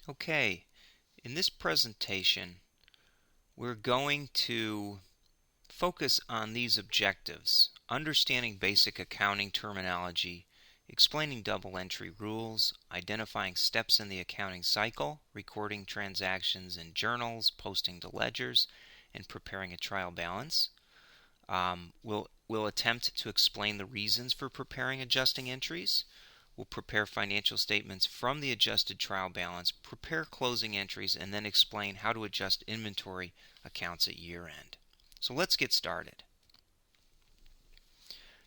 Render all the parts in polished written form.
Okay, in this presentation, we're going to focus on these objectives: understanding basic accounting terminology, explaining double entry rules, identifying steps in the accounting cycle, recording transactions in journals, posting to ledgers, and preparing a trial balance. We'll attempt to explain the reasons for preparing adjusting entries. We'll prepare financial statements from the adjusted trial balance, prepare closing entries, and then explain how to adjust inventory accounts at year end. So let's get started.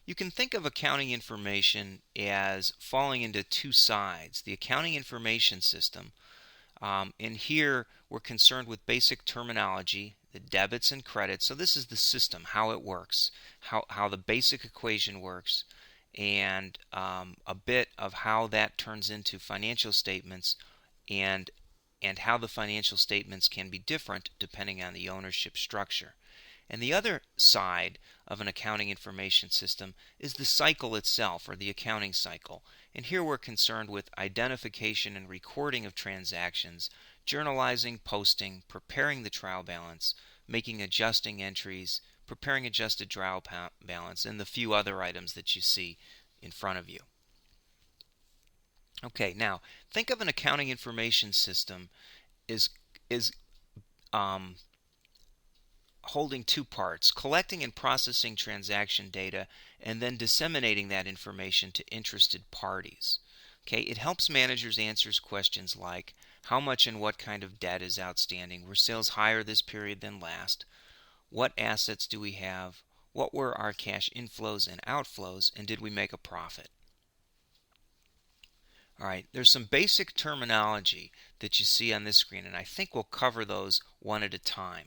You can think of accounting information as falling into two sides: the accounting information system, and here we're concerned with basic terminology, the debits and credits. So this is the system, how it works, how the basic equation works, and a bit of how that turns into financial statements, and how the financial statements can be different depending on the ownership structure. And the other side of an accounting information system is the cycle itself, or the accounting cycle. And here we're concerned with identification and recording of transactions, journalizing, posting, preparing the trial balance, making adjusting entries, preparing adjusted trial balance, and the few other items that you see in front of you. Okay, now think of an accounting information system as holding two parts: collecting and processing transaction data, and then disseminating that information to interested parties. Okay, it helps managers answer questions like how much and what kind of debt is outstanding, were sales higher this period than last, what assets do we have, what were our cash inflows and outflows, and did we make a profit? Alright, there's some basic terminology that you see on this screen, and I think we'll cover those one at a time.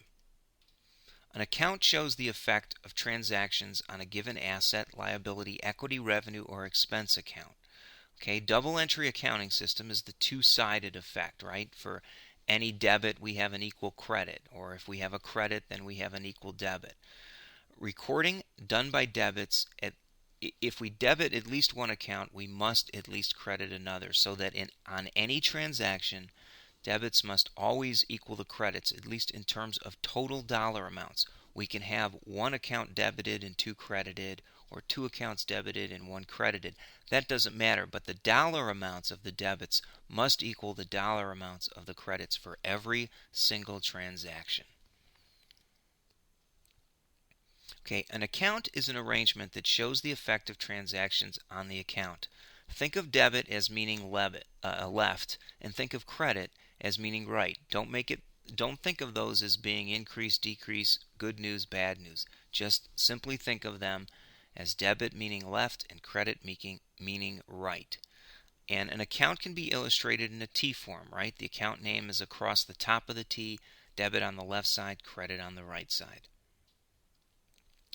An account shows the effect of transactions on a given asset, liability, equity, revenue, or expense account. Okay, double entry accounting system is the two-sided effect, right? For any debit, we have an equal credit, or if we have a credit, then we have an equal debit. Recording done by debits, if we debit at least one account, we must at least credit another, so that on any transaction, debits must always equal the credits, at least in terms of total dollar amounts. We can have one account debited and two credited, or two accounts debited and one credited. That doesn't matter, but the dollar amounts of the debits must equal the dollar amounts of the credits for every single transaction. Okay, an account is an arrangement that shows the effect of transactions on the account. Think of debit as meaning left, and think of credit as meaning right. Don't think of those as being increase, decrease, good news, bad news. Just simply think of them as debit meaning left and credit meaning right. And an account can be illustrated in a T form, right? The account name is across the top of the T, debit on the left side, credit on the right side.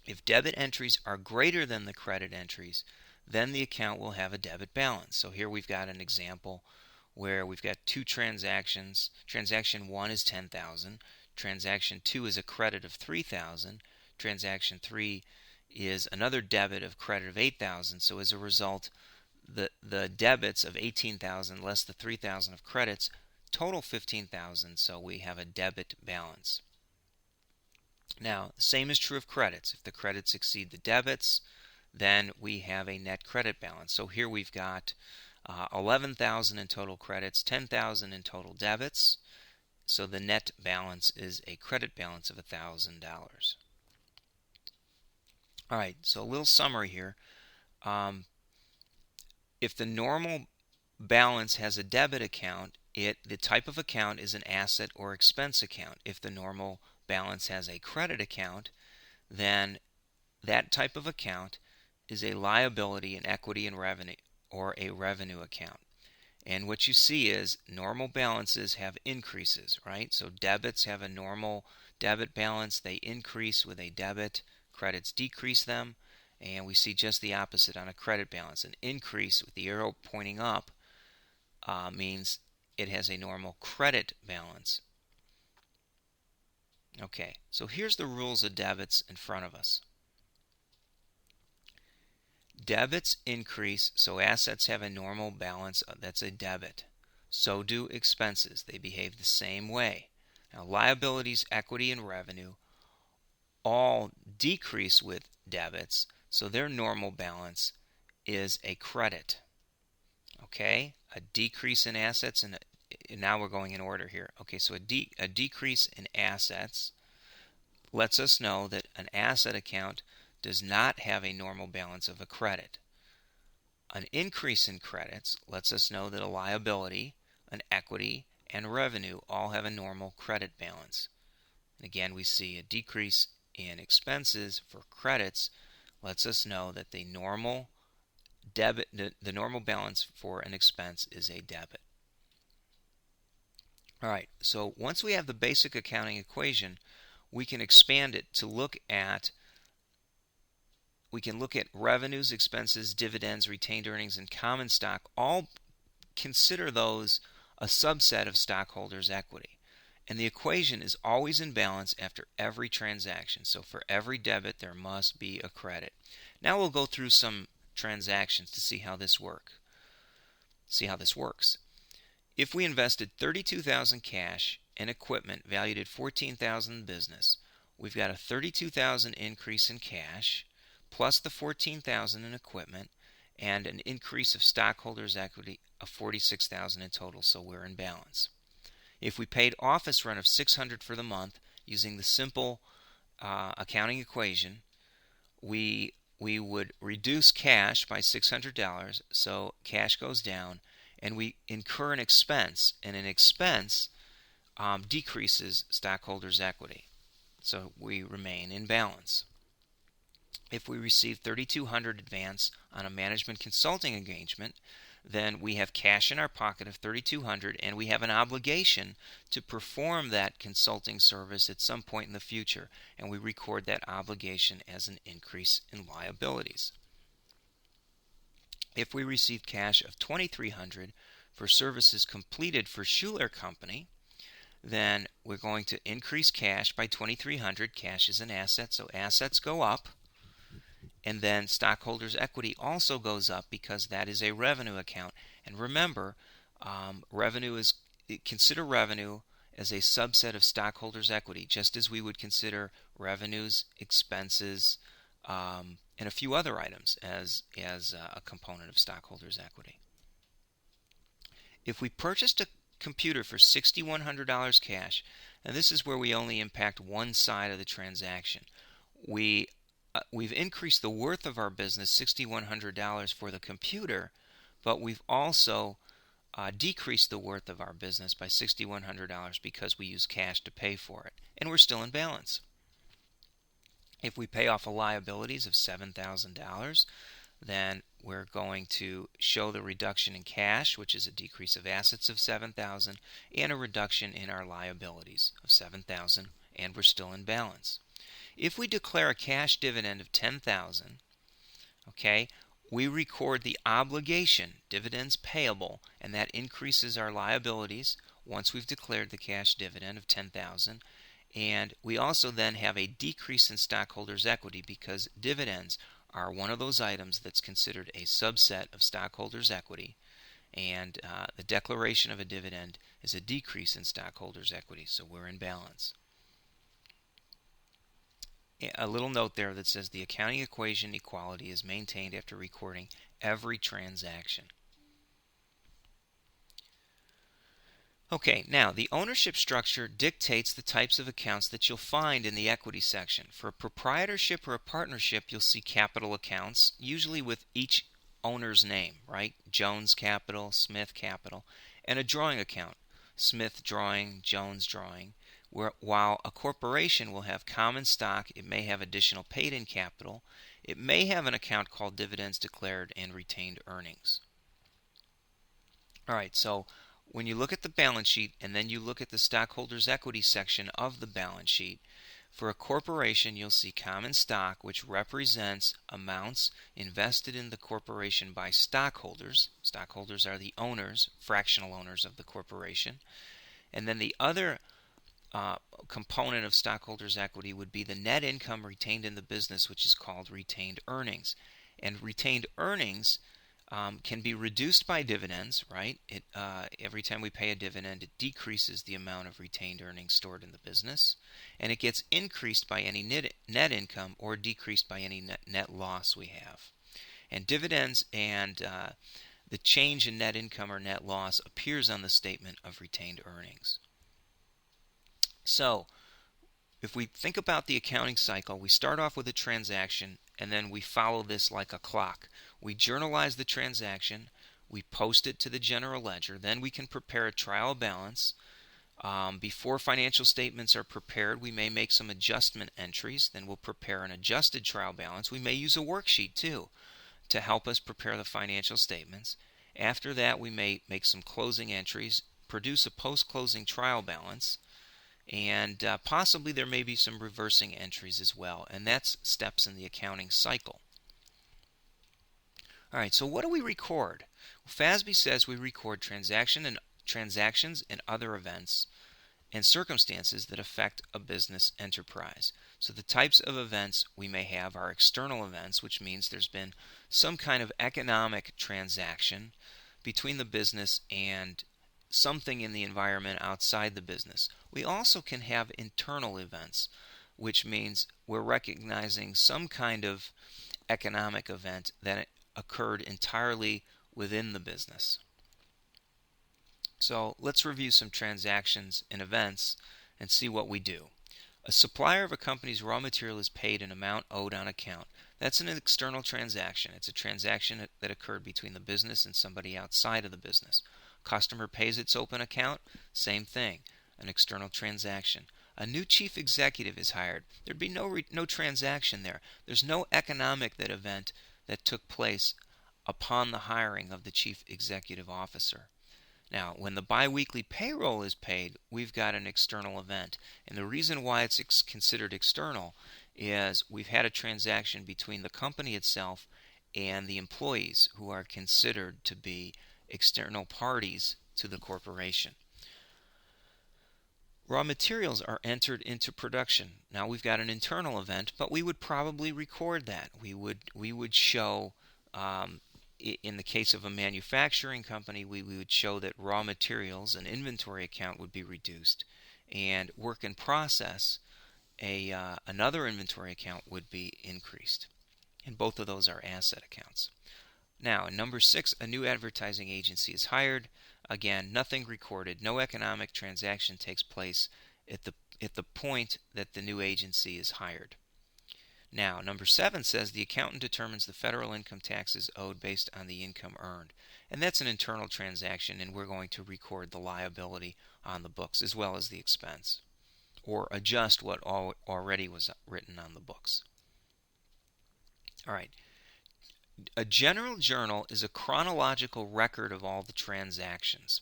If debit entries are greater than the credit entries, then the account will have a debit balance. So here we've got an example where we've got two transactions. Transaction 1 is $10,000. Transaction 2 is a credit of $3,000. Transaction 3 is another debit of credit of $8,000. So as a result, the debits of $18,000 less the $3,000 of credits total $15,000. So we have a debit balance. Now, the same is true of credits. If the credits exceed the debits, then we have a net credit balance. So here we've got 11,000 in total credits, 10,000 in total debits. So the net balance is a credit balance of $1,000. All right, so a little summary here. If the normal balance has a debit account, the type of account is an asset or expense account. If the normal balance has a credit account, then that type of account is a liability, an equity and revenue, or a revenue account. And what you see is normal balances have increases, right? So debits have a normal debit balance, they increase with a debit, credits decrease them, and we see just the opposite on a credit balance. An increase with the arrow pointing up means it has a normal credit balance. Okay, so here's the rules of debits in front of us. Debits increase, so assets have a normal balance, that's a debit. so do expenses. They behave the same way. Now, liabilities, equity, and revenue all decrease with debits, so their normal balance is a credit. Okay, a decrease in assets, and now we're going in order here. Okay, so a decrease in assets lets us know that an asset account does not have a normal balance of a credit. An increase in credits lets us know that a liability, an equity, and revenue all have a normal credit balance. And again, we see a decrease in expenses for credits lets us know that the normal balance for an expense is a debit. All right, so once we have the basic accounting equation, we can expand it to look at revenues, expenses, dividends, retained earnings, and common stock. All consider those a subset of stockholders' equity. And the equation is always in balance after every transaction. So for every debit, there must be a credit. Now we'll go through some transactions to see how this works. If we invested $32,000 cash in equipment valued at $14,000 in business, we've got a $32,000 increase in cash plus the $14,000 in equipment and an increase of stockholders' equity of $46,000 in total, so we're in balance. If we paid office rent of $600 for the month using the simple accounting equation, we would reduce cash by $600, so cash goes down, and we incur an expense, and an expense decreases stockholders' equity, so we remain in balance. If we receive $3,200 advance on a management consulting engagement, then we have cash in our pocket of $3,200, and we have an obligation to perform that consulting service at some point in the future, and we record that obligation as an increase in liabilities. If we receive cash of $2,300 for services completed for Schuler Company, then we're going to increase cash by $2,300. Cash is an asset, so assets go up. And then stockholders' equity also goes up because that is a revenue account. And remember, consider revenue as a subset of stockholders' equity, just as we would consider revenues, expenses, and a few other items as a component of stockholders' equity. If we purchased a computer for $6,100 cash, and this is where we only impact one side of the transaction, we've increased the worth of our business $6,100 for the computer, but we've also decreased the worth of our business by $6,100 because we use cash to pay for it, and we're still in balance. If we pay off liabilities of $7,000, then we're going to show the reduction in cash, which is a decrease of assets of $7,000, and a reduction in our liabilities of $7,000, and we're still in balance. If we declare a cash dividend of $10,000, okay, we record the obligation, dividends payable, and that increases our liabilities once we've declared the cash dividend of $10,000. And we also then have a decrease in stockholders' equity because dividends are one of those items that's considered a subset of stockholders' equity. And the declaration of a dividend is a decrease in stockholders' equity, so we're in balance. A little note there that says the accounting equation equality is maintained after recording every transaction. Okay, now the ownership structure dictates the types of accounts that you'll find in the equity section. For a proprietorship or a partnership, you'll see capital accounts, usually with each owner's name, right? Jones Capital, Smith Capital, and a drawing account, Smith Drawing, Jones Drawing. While a corporation will have common stock, it may have additional paid-in capital, it may have an account called dividends declared and retained earnings. All right, so when you look at the balance sheet and then you look at the stockholders' equity section of the balance sheet, for a corporation you'll see common stock, which represents amounts invested in the corporation by stockholders. Stockholders are the owners, fractional owners of the corporation. And then the other component of stockholders' equity would be the net income retained in the business, which is called retained earnings. And retained earnings can be reduced by dividends, right? Every time we pay a dividend, it decreases the amount of retained earnings stored in the business, and it gets increased by any net income or decreased by any net loss we have. And dividends and the change in net income or net loss appears on the statement of retained earnings. So, if we think about the accounting cycle, we start off with a transaction and then we follow this like a clock. We journalize the transaction, we post it to the general ledger, then we can prepare a trial balance. Before financial statements are prepared, we may make some adjustment entries, then we'll prepare an adjusted trial balance. We may use a worksheet too to help us prepare the financial statements. After that, we may make some closing entries, produce a post-closing trial balance, and possibly there may be some reversing entries as well, and that's steps in the accounting cycle. All right, so what do we record? Well, FASB says we record transactions and other events and circumstances that affect a business enterprise. So the types of events we may have are external events, which means there's been some kind of economic transaction between the business and something in the environment outside the business. We also can have internal events, which means we're recognizing some kind of economic event that occurred entirely within the business. So let's review some transactions and events and see what we do. A supplier of a company's raw material is paid an amount owed on account. That's an external transaction. It's a transaction that occurred between the business and somebody outside of the business. Customer pays its open account, same thing, an external transaction. A new chief executive is hired. There'd be no transaction there. There's no economic event that took place upon the hiring of the chief executive officer. Now, when the biweekly payroll is paid, we've got an external event. And the reason why it's considered external is we've had a transaction between the company itself and the employees, who are considered to be external parties to the corporation. Raw materials are entered into production. Now we've got an internal event, but we would probably record that. We would show, in the case of a manufacturing company, we would show that raw materials, an inventory account, would be reduced, and work in process, another inventory account, would be increased. And both of those are asset accounts. Now, in number 6, a new advertising agency is hired. Again, nothing recorded. No economic transaction takes place at the point that the new agency is hired. Now, number 7 says the accountant determines the federal income taxes owed based on the income earned. And that's an internal transaction, and we're going to record the liability on the books as well as the expense, or adjust what already was written on the books. All right. A general journal is a chronological record of all the transactions,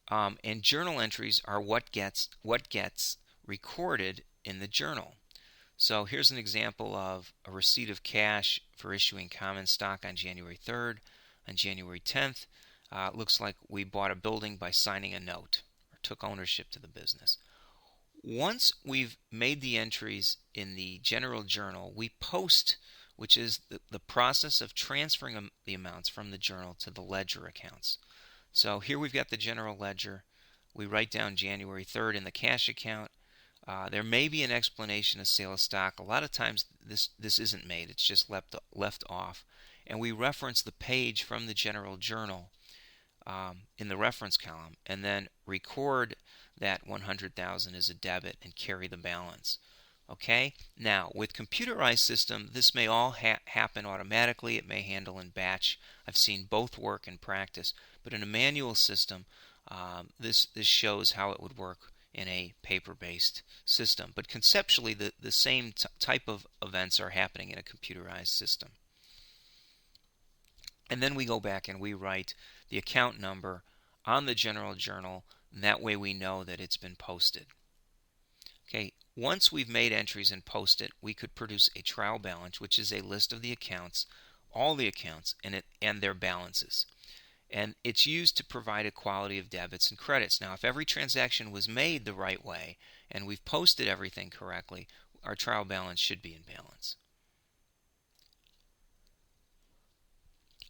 and journal entries are what gets recorded in the journal. So here's an example of a receipt of cash for issuing common stock on January 3rd. On January 10th, looks like we bought a building by signing a note or took ownership to the business. Once we've made the entries in the general journal, we post, which is the process of transferring the amounts from the journal to the ledger accounts. So here we've got the general ledger. We write down January 3rd in the cash account. There may be an explanation of sale of stock. A lot of times this isn't made. It's just left off. And we reference the page from the general journal in the reference column, and then record that 100,000 as a debit and carry the balance. Okay? Now, with computerized system, this may all happen automatically. It may handle in batch. I've seen both work in practice. But in a manual system, this shows how it would work in a paper-based system. But conceptually, the same type of events are happening in a computerized system. And then we go back and we write the account number on the general journal, and that way we know that it's been posted. Okay, once we've made entries and posted, we could produce a trial balance, which is a list of the accounts, all the accounts, and their balances. And it's used to provide a quality of debits and credits. Now, if every transaction was made the right way and we've posted everything correctly, our trial balance should be in balance.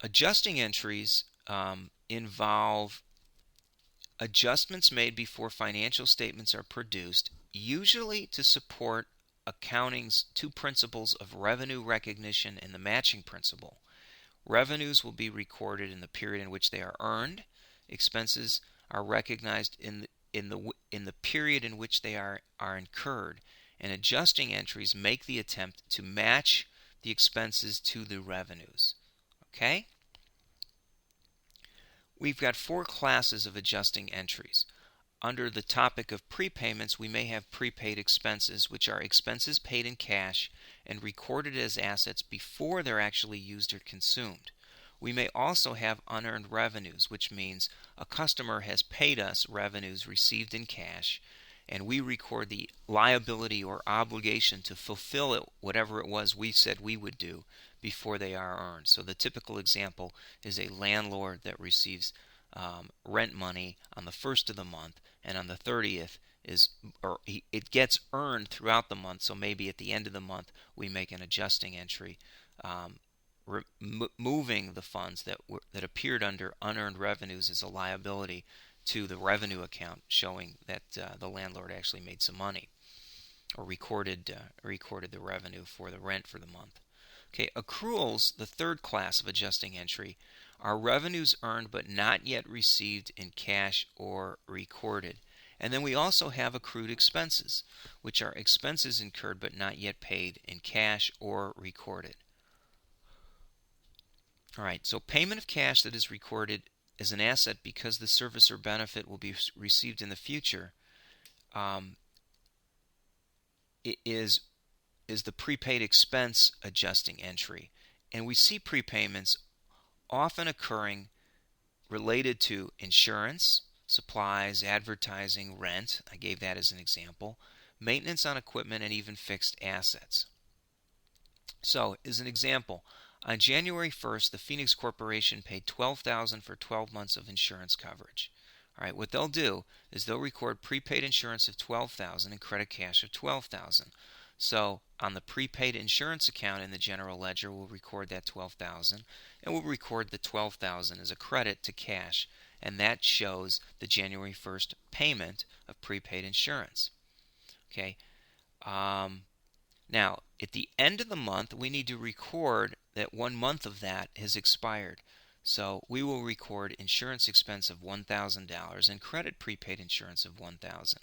Adjusting entries involve adjustments made before financial statements are produced, usually to support accounting's two principles of revenue recognition and the matching principle. Revenues will be recorded in the period in which they are earned. Expenses are recognized in the period in which they are incurred. And adjusting entries make the attempt to match the expenses to the revenues. Okay? We've got four classes of adjusting entries. Under the topic of prepayments, we may have prepaid expenses, which are expenses paid in cash and recorded as assets before they're actually used or consumed. We may also have unearned revenues, which means a customer has paid us revenues received in cash, and we record the liability or obligation to fulfill it, whatever it was we said we would do, before they are earned. So the typical example is a landlord that receives rent money on the first of the month, and on the 30th it gets earned throughout the month. So maybe at the end of the month we make an adjusting entry, moving the funds that appeared under unearned revenues as a liability to the revenue account, showing that the landlord actually made some money or recorded the revenue for the rent for the month. Okay, accruals, the third class of adjusting entry, are revenues earned but not yet received in cash or recorded. And then we also have accrued expenses, which are expenses incurred but not yet paid in cash or recorded. All right, so payment of cash that is recorded as an asset because the service or benefit will be received in the future is the prepaid expense adjusting entry. And we see prepayments often occurring related to insurance, supplies, advertising, rent. I gave that as an example. Maintenance on equipment, and even fixed assets. So, as an example, on January 1st, the Phoenix Corporation paid $12,000 for 12 months of insurance coverage. All right, what they'll do is they'll record prepaid insurance of $12,000 and credit cash of $12,000. So on the prepaid insurance account in the general ledger, we'll record that $12,000, and we'll record the $12,000 as a credit to cash, and that shows the January 1st payment of prepaid insurance. Okay. Now, at the end of the month, we need to record that 1 month of that has expired. So we will record insurance expense of $1,000 and credit prepaid insurance of $1,000.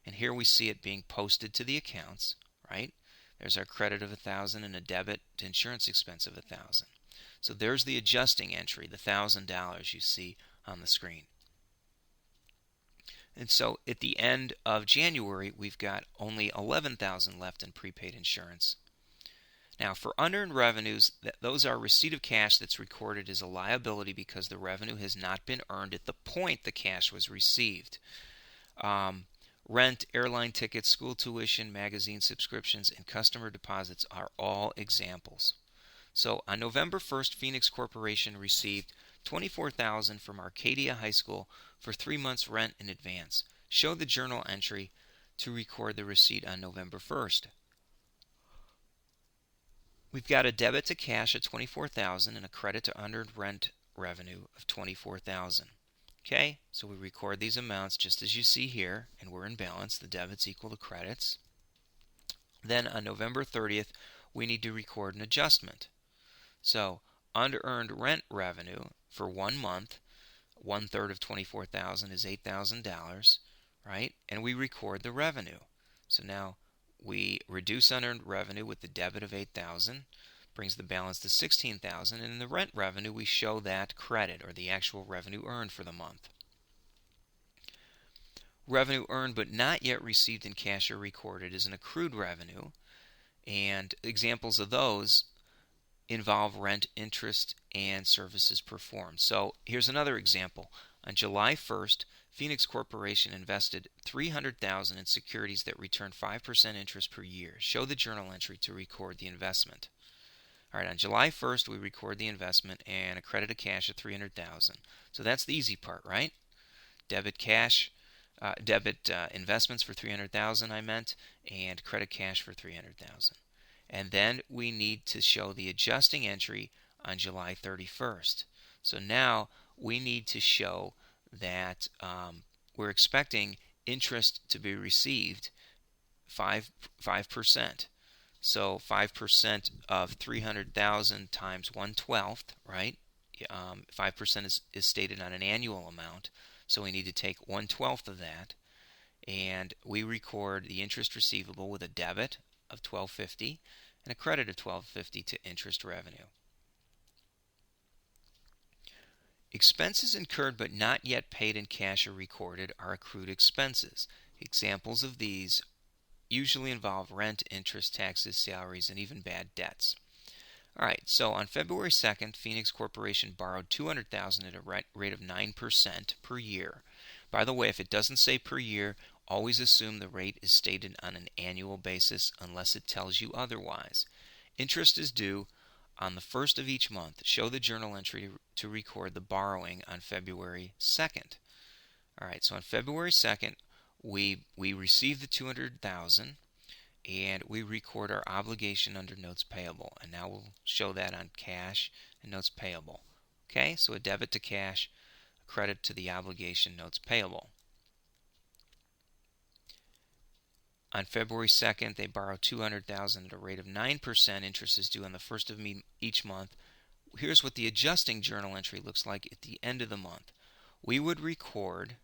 And here we see it being posted to the accounts, right? There's our credit of $1,000 and a debit to insurance expense of $1,000. So there's the adjusting entry, the $1,000 you see on the screen. And so at the end of January, we've got only $11,000 left in prepaid insurance. Now, for unearned revenues, those are receipt of cash that's recorded as a liability because the revenue has not been earned at the point the cash was received. Rent, airline tickets, school tuition, magazine subscriptions, and customer deposits are all examples. So on November 1st, Phoenix Corporation received $24,000 from Arcadia High School for 3 months' rent in advance. Show the journal entry to record the receipt on November 1st. We've got a debit to cash at $24,000 and a credit to unearned rent revenue of $24,000. Okay, so we record these amounts just as you see here, and we're in balance. The debits equal the credits. Then on November 30th, we need to record an adjustment. So unearned rent revenue for 1 month, 1/3 of $24,000 is $8,000, right? And we record the revenue. So now we reduce unearned revenue with the debit of $8,000, brings the balance to $16,000, and in the rent revenue we show that credit, or the actual revenue earned for the month. Revenue earned but not yet received in cash or recorded is an accrued revenue, and examples of those involve rent, interest, and services performed. So here's another example. On July 1st, Phoenix Corporation invested $300,000 in securities that return 5% interest per year. Show the journal entry to record the investment. All right, on July 1st, we record the investment and a credit of cash of $300,000. So that's the easy part, right? Debit investments for $300,000, I meant, and credit cash for $300,000. And then we need to show the adjusting entry on July 31st. So now we need to show that we're expecting interest to be received 5%. So 5% of 300,000 times 1/12, right? 5% is stated on an annual amount, so we need to take 1/12 of that, and we record the interest receivable with a debit of $12.50 and a credit of $12.50 to interest revenue. Expenses incurred but not yet paid in cash or recorded are accrued expenses. Examples of these usually involve rent, interest, taxes, salaries, and even bad debts. All right, so on February 2nd, Phoenix Corporation borrowed $200,000 at a rate of 9% per year. By the way, if it doesn't say per year, always assume the rate is stated on an annual basis unless it tells you otherwise. Interest is due on the first of each month. Show the journal entry to record the borrowing on February 2nd. All right, so on February 2nd, we receive the $200,000 and we record our obligation under notes payable. And now we'll show that on cash and notes payable. Okay, so a debit to cash, a credit to the obligation notes payable. On February 2nd, they borrow $200,000 at a rate of 9%. Interest is due on the first of each month. Here's what the adjusting journal entry looks like at the end of the month. We would record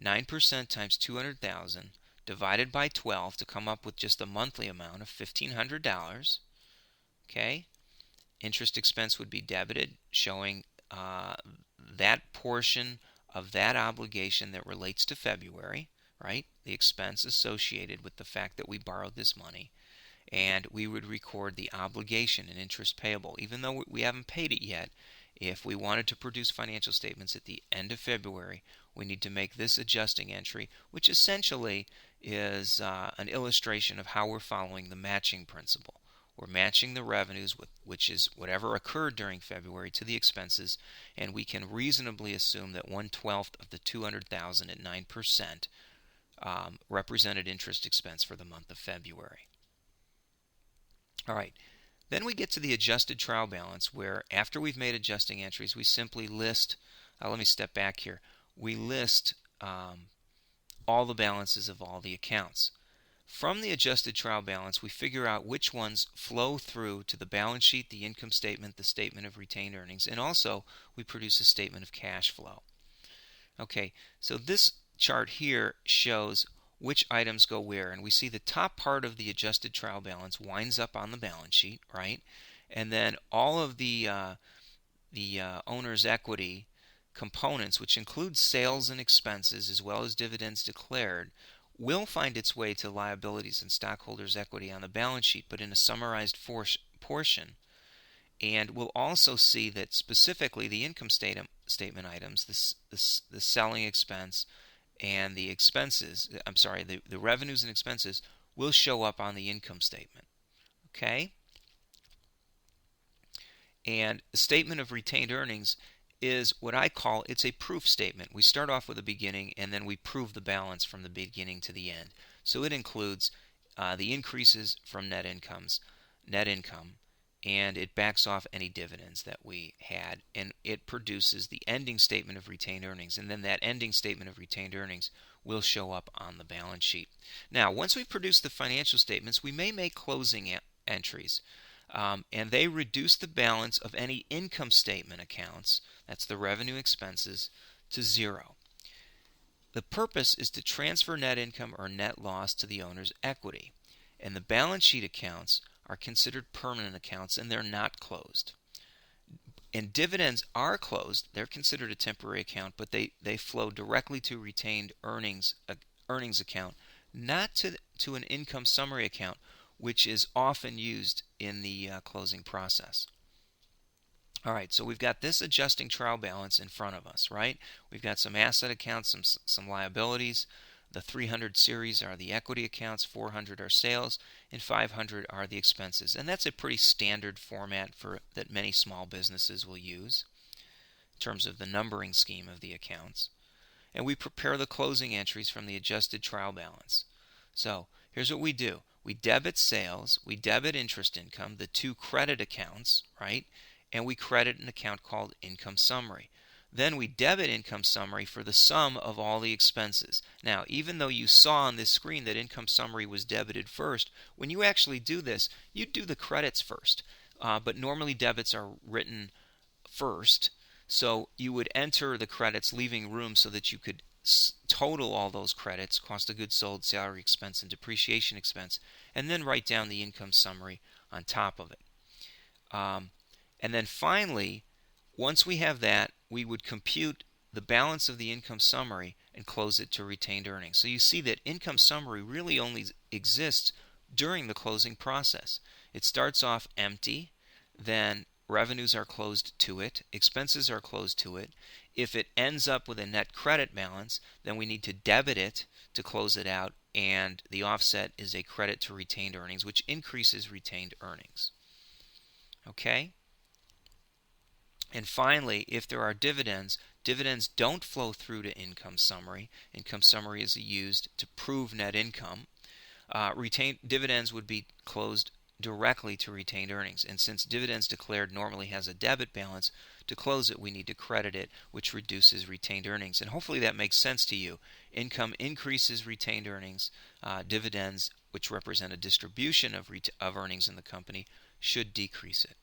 9% times 200,000 divided by 12 to come up with just a monthly amount of $1,500. Okay, interest expense would be debited, showing that portion of that obligation that relates to February, right? The expense associated with the fact that we borrowed this money. And we would record the obligation and interest payable. Even though we haven't paid it yet, if we wanted to produce financial statements at the end of February, we need to make this adjusting entry, which essentially is an illustration of how we're following the matching principle. We're matching the revenues, which is whatever occurred during February, to the expenses, and we can reasonably assume that 1/12 of the $200,000 at 9% represented interest expense for the month of February. All right, then we get to the adjusted trial balance, where after we've made adjusting entries, we simply list, let me step back here, we list all the balances of all the accounts. From the adjusted trial balance, we figure out which ones flow through to the balance sheet, the income statement, the statement of retained earnings, and also we produce a statement of cash flow. Okay, so this chart here shows which items go where, and we see the top part of the adjusted trial balance winds up on the balance sheet, right? And then all of the owner's equity components, which include sales and expenses as well as dividends declared, will find its way to liabilities and stockholders' equity on the balance sheet, but in a summarized portion. And we'll also see that specifically the income statement items, the selling expense, and the expenses, the revenues and expenses will show up on the income statement. Okay? And the statement of retained earnings is what I call, it's a proof statement. We start off with a beginning and then we prove the balance from the beginning to the end. So it includes the increases from net income, and it backs off any dividends that we had, and it produces the ending statement of retained earnings, and then that ending statement of retained earnings will show up on the balance sheet. Now, once we've produced the financial statements, we may make closing entries, and they reduce the balance of any income statement accounts, that's the revenue expenses, to zero. The purpose is to transfer net income or net loss to the owner's equity, and the balance sheet accounts are considered permanent accounts and they're not closed. And dividends are closed. They're considered a temporary account, but they flow directly to retained earnings account, not to an income summary account, which is often used in the closing process. All right, so we've got this adjusting trial balance in front of us, right? We've got some asset accounts, some liabilities. The 300 series are the equity accounts, 400 are sales, and 500 are the expenses. And that's a pretty standard format that many small businesses will use in terms of the numbering scheme of the accounts. And we prepare the closing entries from the adjusted trial balance. So here's what we do. We debit sales, we debit interest income, the two credit accounts, right? and we credit an account called income summary. Then we debit income summary for the sum of all the expenses. Now, even though you saw on this screen that income summary was debited first, when you actually do this, you do the credits first. But normally debits are written first, so you would enter the credits, leaving room so that you could total all those credits, cost of goods sold, salary expense, and depreciation expense, and then write down the income summary on top of it. And then finally, once we have that, we would compute the balance of the income summary and close it to retained earnings. So you see that income summary really only exists during the closing process. It starts off empty, then revenues are closed to it, expenses are closed to it. If it ends up with a net credit balance, then we need to debit it to close it out, and the offset is a credit to retained earnings, which increases retained earnings. Okay? And finally, if there are dividends, dividends don't flow through to income summary. Income summary is used to prove net income. Retained dividends would be closed directly to retained earnings. And since dividends declared normally has a debit balance, to close it we need to credit it, which reduces retained earnings. And hopefully that makes sense to you. Income increases retained earnings. Dividends, which represent a distribution of earnings in the company, should decrease it.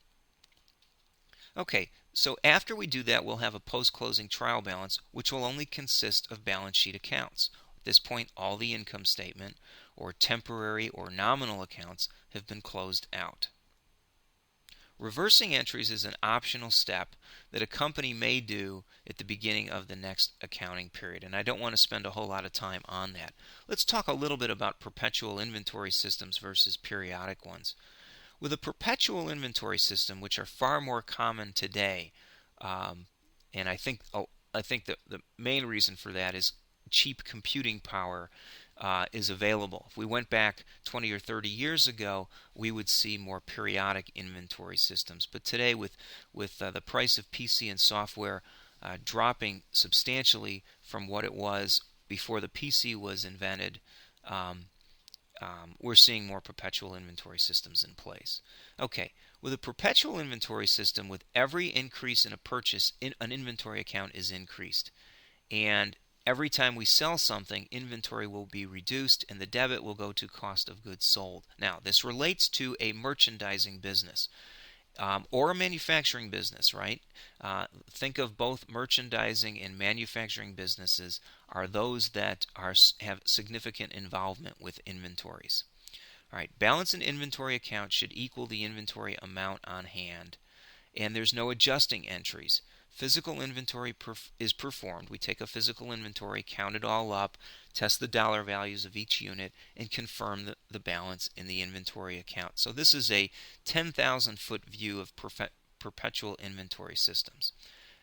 Okay, so after we do that, we'll have a post-closing trial balance, which will only consist of balance sheet accounts. At this point, all the income statement or temporary or nominal accounts have been closed out. Reversing entries is an optional step that a company may do at the beginning of the next accounting period, and I don't want to spend a whole lot of time on that. Let's talk a little bit about perpetual inventory systems versus periodic ones. With a perpetual inventory system, which are far more common today, and I think the main reason for that is cheap computing power is available. If we went back 20 or 30 years ago, we would see more periodic inventory systems. But today, with the price of PC and software dropping substantially from what it was before the PC was invented, we're seeing more perpetual inventory systems in place. Okay, with a perpetual inventory system, with every increase in a purchase, an inventory account is increased. And every time we sell something, inventory will be reduced and the debit will go to cost of goods sold. Now, this relates to a merchandising business. Or a manufacturing business, right? Think of both merchandising and manufacturing businesses are those that have significant involvement with inventories. All right, balance in inventory account should equal the inventory amount on hand, and there's no adjusting entries. Physical inventory is performed. We take a physical inventory, count it all up, test the dollar values of each unit, and confirm the balance in the inventory account. So this is a 10,000-foot view of perpetual inventory systems.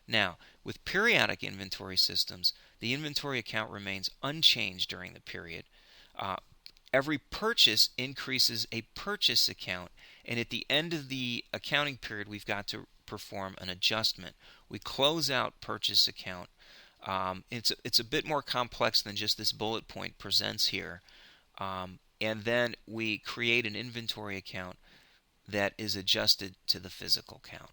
Now, with periodic inventory systems, the inventory account remains unchanged during the period. Every purchase increases a purchase account, and at the end of the accounting period, we've got to perform an adjustment. We close out purchase account. It's a bit more complex than just this bullet point presents here. And then we create an inventory account that is adjusted to the physical count.